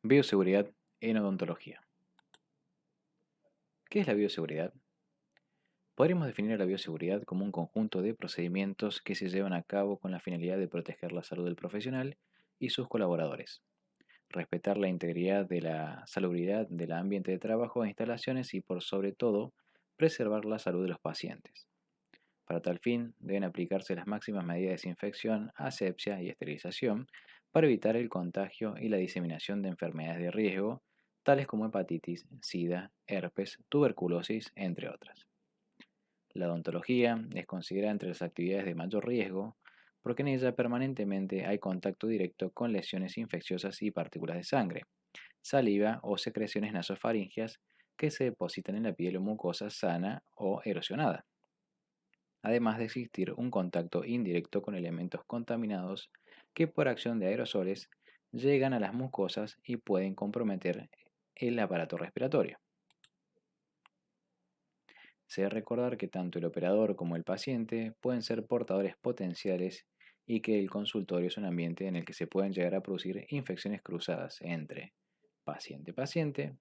Bioseguridad en odontología. ¿Qué es la bioseguridad? Podríamos definir a la bioseguridad como un conjunto de procedimientos que se llevan a cabo con la finalidad de proteger la salud del profesional y sus colaboradores, respetar la integridad de la salubridad del ambiente de trabajo e instalaciones y, por sobre todo, preservar la salud de los pacientes. Para tal fin, deben aplicarse las máximas medidas de desinfección, asepsia y esterilización para evitar el contagio y la diseminación de enfermedades de riesgo, tales como hepatitis, sida, herpes, tuberculosis, entre otras. La odontología es considerada entre las actividades de mayor riesgo porque en ella permanentemente hay contacto directo con lesiones infecciosas y partículas de sangre, saliva o secreciones nasofaringeas que se depositan en la piel o mucosa sana o erosionada, además de existir un contacto indirecto con elementos contaminados que por acción de aerosoles llegan a las mucosas y pueden comprometer el aparato respiratorio. Se debe recordar que tanto el operador como el paciente pueden ser portadores potenciales y que el consultorio es un ambiente en el que se pueden llegar a producir infecciones cruzadas entre paciente-paciente,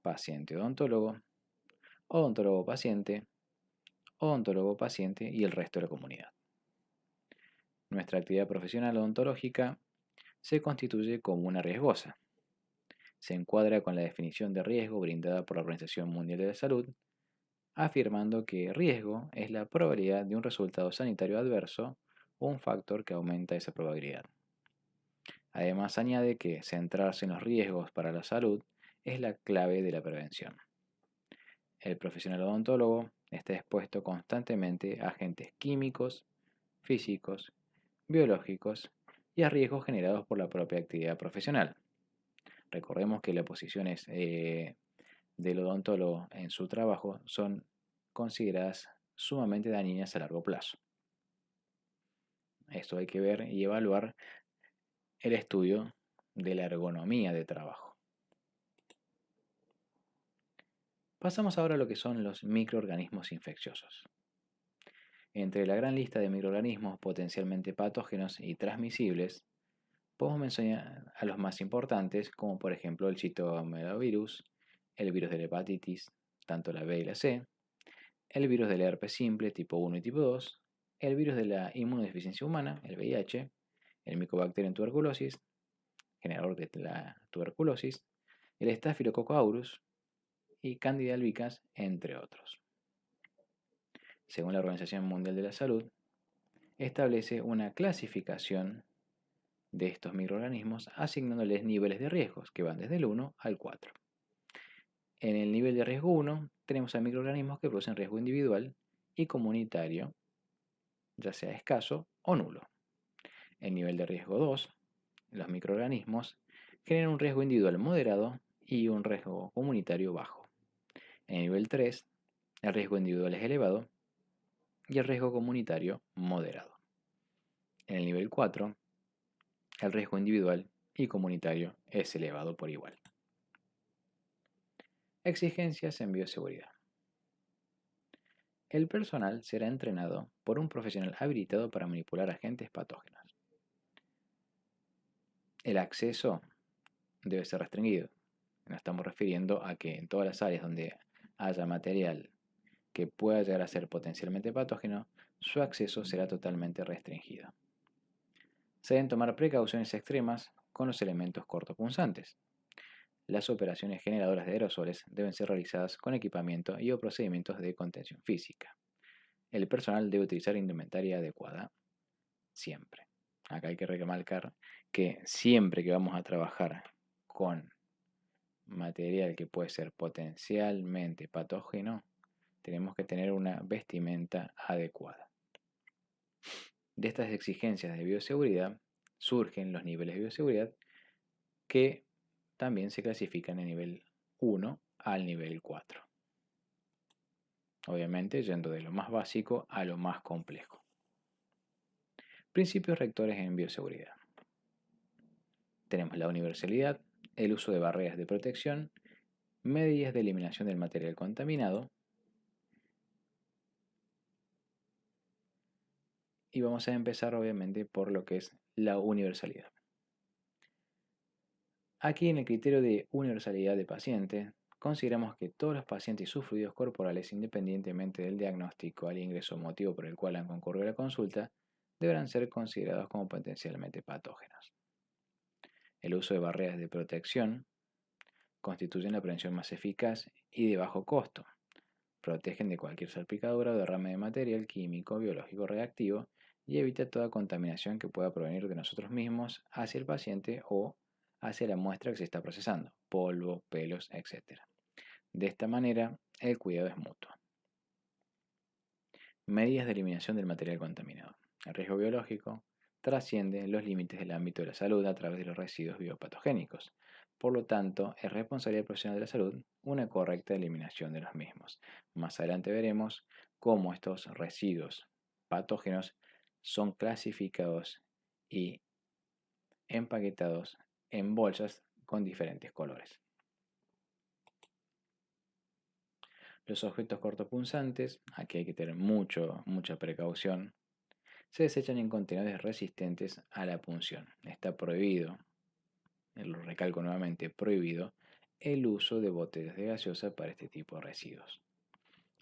paciente-odontólogo, odontólogo-paciente, odontólogo-paciente y el resto de la comunidad. Nuestra actividad profesional odontológica se constituye como una riesgosa. Se encuadra con la definición de riesgo brindada por la Organización Mundial de la Salud, afirmando que riesgo es la probabilidad de un resultado sanitario adverso o un factor que aumenta esa probabilidad. Además añade que centrarse en los riesgos para la salud es la clave de la prevención. El profesional odontólogo está expuesto constantemente a agentes químicos, físicos, biológicos y a riesgos generados por la propia actividad profesional. Recordemos que las posiciones del odontólogo en su trabajo son consideradas sumamente dañinas a largo plazo. Esto hay que ver y evaluar el estudio de la ergonomía de trabajo. Pasamos ahora a lo que son los microorganismos infecciosos. Entre la gran lista de microorganismos potencialmente patógenos y transmisibles, podemos mencionar a los más importantes, como por ejemplo el citomegalovirus, el virus de la hepatitis, tanto la B y la C, el virus del herpes simple tipo 1 y tipo 2, el virus de la inmunodeficiencia humana, el VIH, el Mycobacterium tuberculosis, generador de la tuberculosis, el Staphylococcus aureus y Candida albicans, entre otros. Según la Organización Mundial de la Salud, establece una clasificación de estos microorganismos asignándoles niveles de riesgos que van desde el 1 al 4. En el nivel de riesgo 1 tenemos a microorganismos que producen riesgo individual y comunitario, ya sea escaso o nulo. En nivel de riesgo 2, los microorganismos generan un riesgo individual moderado y un riesgo comunitario bajo. En nivel 3, el riesgo individual es elevado y el riesgo comunitario moderado. En el nivel 4, el riesgo individual y comunitario es elevado por igual. Exigencias en bioseguridad. El personal será entrenado por un profesional habilitado para manipular agentes patógenos. El acceso debe ser restringido. Nos estamos refiriendo a que en todas las áreas donde haya material que pueda llegar a ser potencialmente patógeno, su acceso será totalmente restringido. Se deben tomar precauciones extremas con los elementos cortopunzantes. Las operaciones generadoras de aerosoles deben ser realizadas con equipamiento y o procedimientos de contención física. El personal debe utilizar indumentaria adecuada siempre. Acá hay que remarcar que siempre que vamos a trabajar con material que puede ser potencialmente patógeno, tenemos que tener una vestimenta adecuada. De estas exigencias de bioseguridad surgen los niveles de bioseguridad que también se clasifican de nivel 1 al nivel 4. Obviamente yendo de lo más básico a lo más complejo. Principios rectores en bioseguridad. Tenemos la universalidad, el uso de barreras de protección, medidas de eliminación del material contaminado y vamos a empezar obviamente por lo que es la universalidad. Aquí en el criterio de universalidad de paciente, consideramos que todos los pacientes y sus fluidos corporales, independientemente del diagnóstico al ingreso o motivo por el cual han concurrido a la consulta, deberán ser considerados como potencialmente patógenos. El uso de barreras de protección constituyen la prevención más eficaz y de bajo costo. Protegen de cualquier salpicadura o derrame de material químico, biológico, reactivo y evita toda contaminación que pueda provenir de nosotros mismos hacia el paciente o hacia la muestra que se está procesando, polvo, pelos, etc. De esta manera, el cuidado es mutuo. Medidas de eliminación del material contaminado. El riesgo biológico trasciende los límites del ámbito de la salud a través de los residuos biopatogénicos. Por lo tanto, es responsabilidad del profesional de la salud una correcta eliminación de los mismos. Más adelante veremos cómo estos residuos patógenos son clasificados y empaquetados en bolsas con diferentes colores. Los objetos cortopunzantes, aquí hay que tener mucha precaución, se desechan en contenedores resistentes a la punción. Está prohibido, lo recalco nuevamente, prohibido el uso de botellas de gaseosa para este tipo de residuos.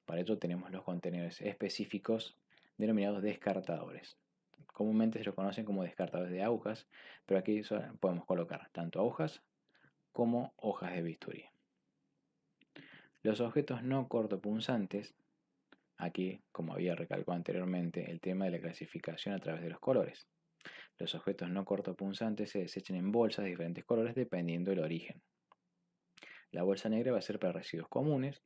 Para ello tenemos los contenedores específicos denominados descartadores. Comúnmente se los conocen como descartadores de agujas, pero aquí podemos colocar tanto agujas como hojas de bisturí. Los objetos no cortopunzantes, aquí, como había recalcado anteriormente, el tema de la clasificación a través de los colores. Los objetos no cortopunzantes se desechan en bolsas de diferentes colores dependiendo del origen. La bolsa negra va a ser para residuos comunes,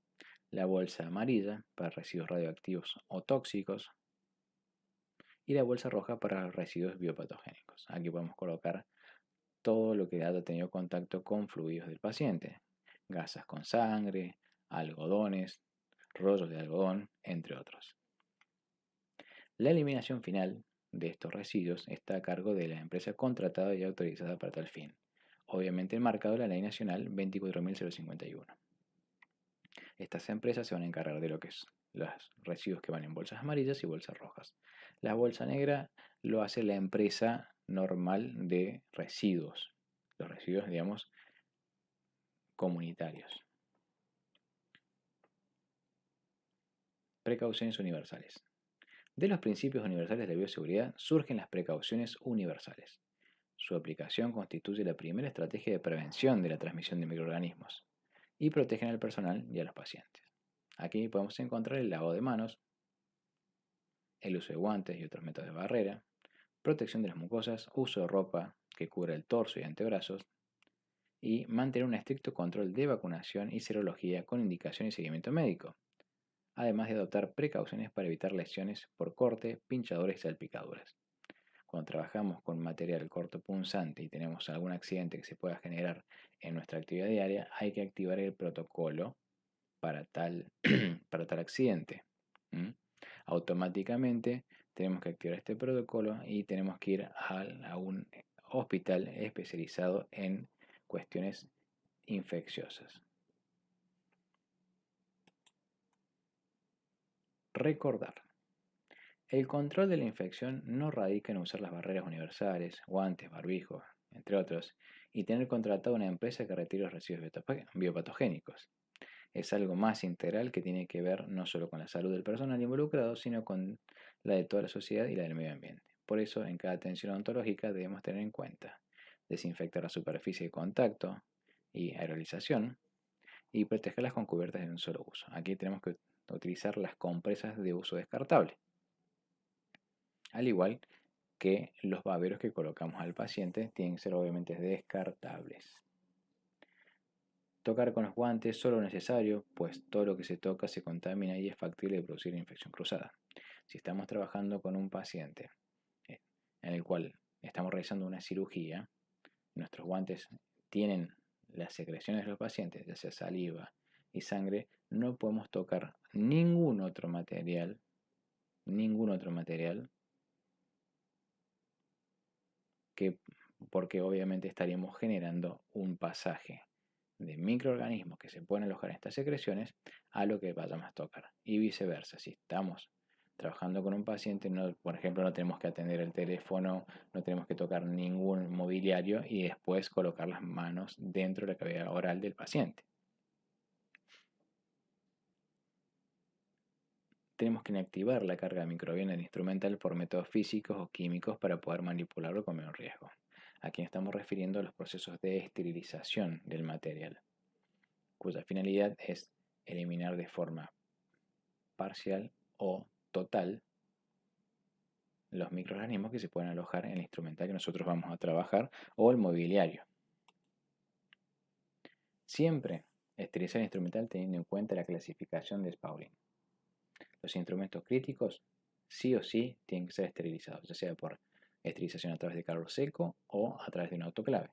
la bolsa amarilla para residuos radioactivos o tóxicos y la bolsa roja para residuos biopatogénicos. Aquí podemos colocar todo lo que haya tenido contacto con fluidos del paciente, gasas con sangre, algodones, rollos de algodón, entre otros. La eliminación final de estos residuos está a cargo de la empresa contratada y autorizada para tal fin, obviamente enmarcado en la Ley Nacional 24.051. Estas empresas se van a encargar de lo que es los residuos que van en bolsas amarillas y bolsas rojas. La bolsa negra lo hace la empresa normal de residuos, los residuos, digamos, comunitarios. Precauciones universales. De los principios universales de bioseguridad surgen las precauciones universales. Su aplicación constituye la primera estrategia de prevención de la transmisión de microorganismos y protegen al personal y a los pacientes. Aquí podemos encontrar el lavado de manos, el uso de guantes y otros métodos de barrera, protección de las mucosas, uso de ropa que cubra el torso y antebrazos y mantener un estricto control de vacunación y serología con indicación y seguimiento médico, además de adoptar precauciones para evitar lesiones por corte, pinchadores y salpicaduras. Cuando trabajamos con material cortopunzante y tenemos algún accidente que se pueda generar en nuestra actividad diaria, hay que activar el protocolo para tal, para tal accidente. Automáticamente tenemos que activar este protocolo y tenemos que ir a un hospital especializado en cuestiones infecciosas. Recordar. El control de la infección no radica en usar las barreras universales, guantes, barbijos, entre otros, y tener contratado una empresa que retire los residuos biopatogénicos. Es algo más integral que tiene que ver no solo con la salud del personal involucrado, sino con la de toda la sociedad y la del medio ambiente. Por eso, en cada atención odontológica debemos tener en cuenta desinfectar la superficie de contacto y aerolización y protegerlas con cubiertas de un solo uso. Aquí tenemos que utilizar las compresas de uso descartable, al igual que los baberos que colocamos al paciente tienen que ser obviamente descartables. Tocar con los guantes solo lo necesario, pues todo lo que se toca se contamina y es factible de producir infección cruzada. Si estamos trabajando con un paciente en el cual estamos realizando una cirugía, nuestros guantes tienen las secreciones de los pacientes, ya sea saliva y sangre, no podemos tocar ningún otro material, que, porque obviamente estaríamos generando un pasaje de microorganismos que se pueden alojar en estas secreciones a lo que vayamos a tocar. Y viceversa, si estamos Trabajando con un paciente, no, por ejemplo, no tenemos que atender el teléfono, no tenemos que tocar ningún mobiliario y después colocar las manos dentro de la cavidad oral del paciente. Tenemos que inactivar la carga microbiana del instrumental por métodos físicos o químicos para poder manipularlo con menor riesgo. Aquí estamos refiriendo a los procesos de esterilización del material, cuya finalidad es eliminar de forma parcial o total los microorganismos que se pueden alojar en el instrumental que nosotros vamos a trabajar o el mobiliario. Siempre esterilizar el instrumental teniendo en cuenta la clasificación de Pauling. Los instrumentos críticos sí o sí tienen que ser esterilizados, ya sea por esterilización a través de calor seco o a través de un autoclave.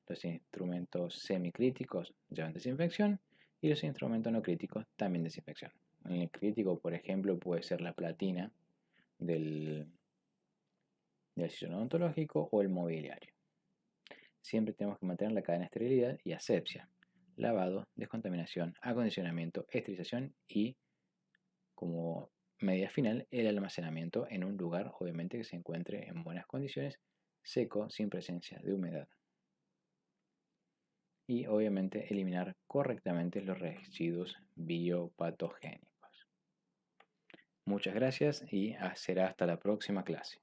Los instrumentos semicríticos llevan desinfección y los instrumentos no críticos también desinfección. El crítico, por ejemplo, puede ser la platina del sillón odontológico o el mobiliario. Siempre tenemos que mantener la cadena de esterilidad y asepsia, lavado, descontaminación, acondicionamiento, esterilización y, como medida final, el almacenamiento en un lugar obviamente que se encuentre en buenas condiciones, seco, sin presencia de humedad. Y obviamente eliminar correctamente los residuos biopatogénicos. Muchas gracias y será hasta la próxima clase.